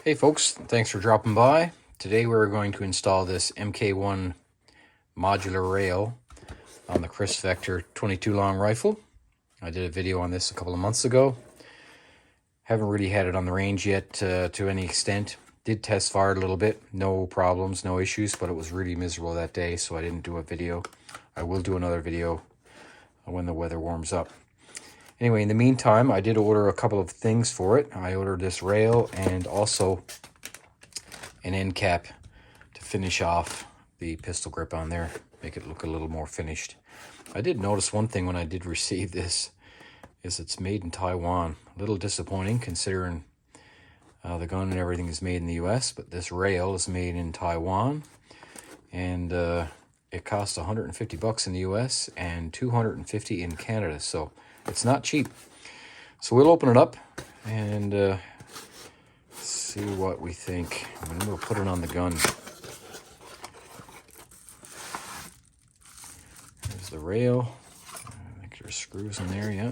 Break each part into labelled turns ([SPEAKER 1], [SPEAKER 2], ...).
[SPEAKER 1] Hey folks, thanks for dropping by. Today we're going to install this MK1 modular rail on the Kriss Vector 22 long rifle. I did a video on this a couple of months ago. Haven't really had it on the range yet to any extent. Did test fire it a little bit, no problems, no issues, but it was really miserable that day, so I didn't do a video. I will do another video when the weather warms up. Anyway, in the meantime, I did order a couple of things for it. I ordered this rail and also an end cap to finish off the pistol grip on there, make it look a little more finished. I did notice one thing when I did receive this, is it's made in Taiwan. A little disappointing considering the gun and everything is made in the US, but this rail is made in Taiwan, and it costs $150 in the US and $250 in Canada, so it's not cheap. So we'll open it up and see what we think. And we'll put it on the gun. There's the rail. I think there's screws in there, yeah.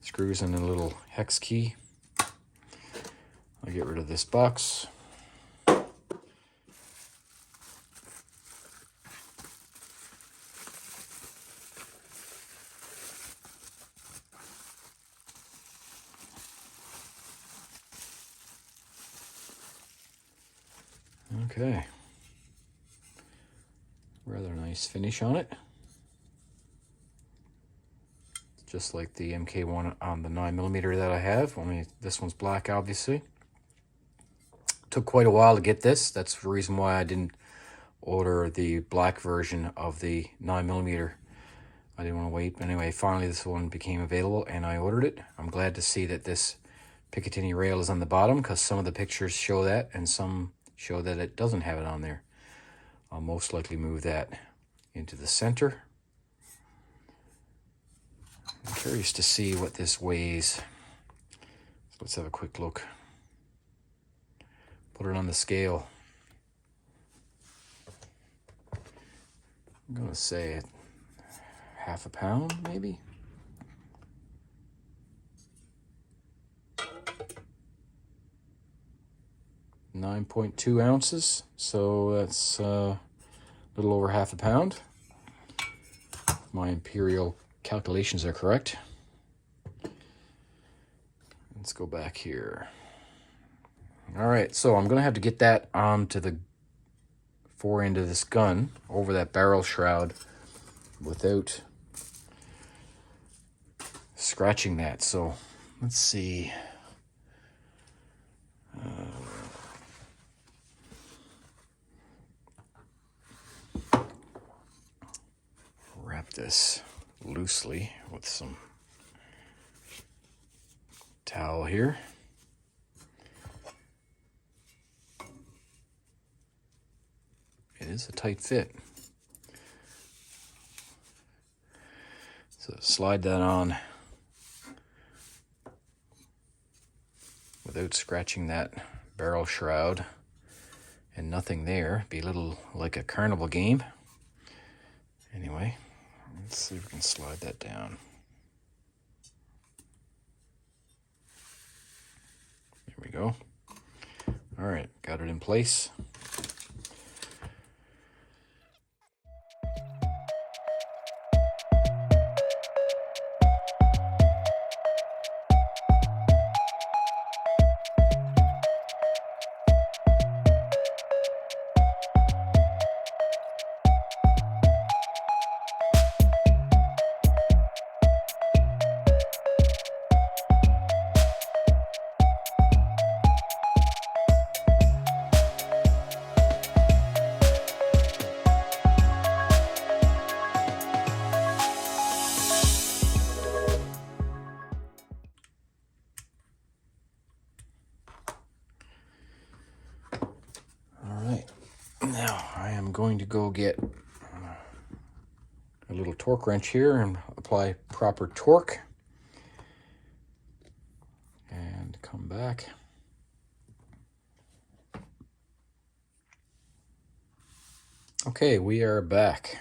[SPEAKER 1] Screws and a little hex key. I'll get rid of this box. Okay. Rather nice finish on it. Just like the MK1 on the 9mm that I have, only this one's black, obviously. Took quite a while to get this. That's the reason why I didn't order the black version of the 9mm. I didn't want to wait. But anyway, finally this one became available and I ordered it. I'm glad to see that this Picatinny rail is on the bottom, because some of the pictures show that and some show that it doesn't have it on there. I'll most likely move that into the center. I'm curious to see what this weighs. So let's have a quick look. Put it on the scale. I'm gonna say half a pound, maybe. .2 ounces, so that's a little over half a pound. My imperial calculations are correct. Let's go back here. All right, so I'm gonna have to get that onto the fore end of this gun over that barrel shroud without scratching that. So let's see. Wrap this loosely with some towel here. It is a tight fit. So slide that on without scratching that barrel shroud, and nothing there. Be a little like a carnival game. Anyway, let's see if we can slide that down. There we go. All right, got it in place. Now I am going to go get a little torque wrench here and apply proper torque and come back. Okay, we are back.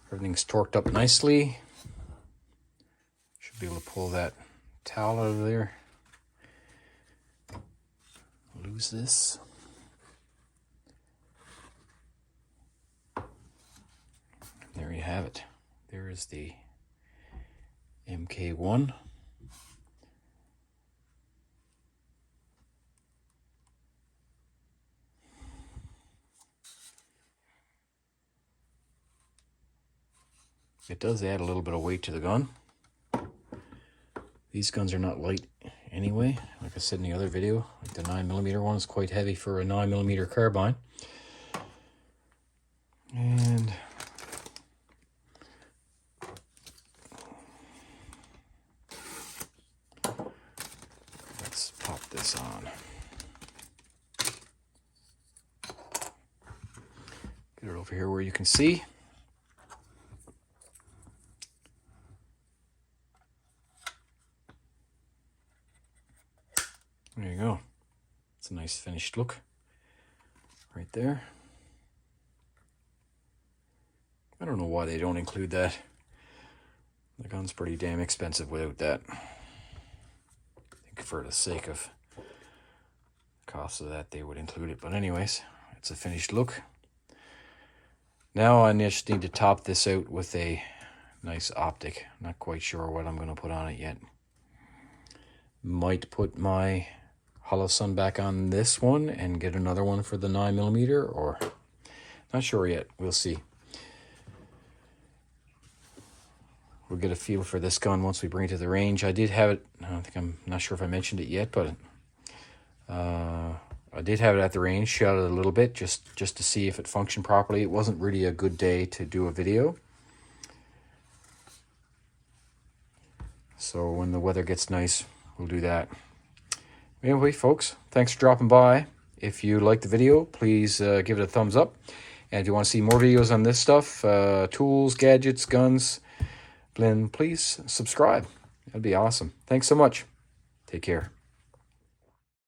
[SPEAKER 1] Everything's torqued up nicely. Should be able to pull that towel out of there. use this. There you have it. There is the MK1. It does add a little bit of weight to the gun. These guns are not light anyway. Like I said in the other video, like the 9mm one is quite heavy for a 9mm carbine. And let's pop this on. Get it over here where you can see. There you go. It's a nice finished look right there. I don't know why they don't include that. The gun's pretty damn expensive without that. I think for the sake of the cost of that, they would include it. But anyways, it's a finished look. Now I just need to top this out with a nice optic. Not quite sure what I'm going to put on it yet. Might put my hollow sun back on this one and get another one for the 9mm, or not sure yet. We'll see. We'll get a feel for this gun once we bring it to the range. I did have it, I'm not sure if I mentioned it yet, but I did have it at the range, shot it a little bit just to see if it functioned properly. It wasn't really a good day to do a video. So when the weather gets nice, we'll do that. Anyway, folks, thanks for dropping by. If you like the video, please give it a thumbs up. And if you want to see more videos on this stuff, tools, gadgets, guns, then please subscribe. That'd be awesome. Thanks so much. Take care.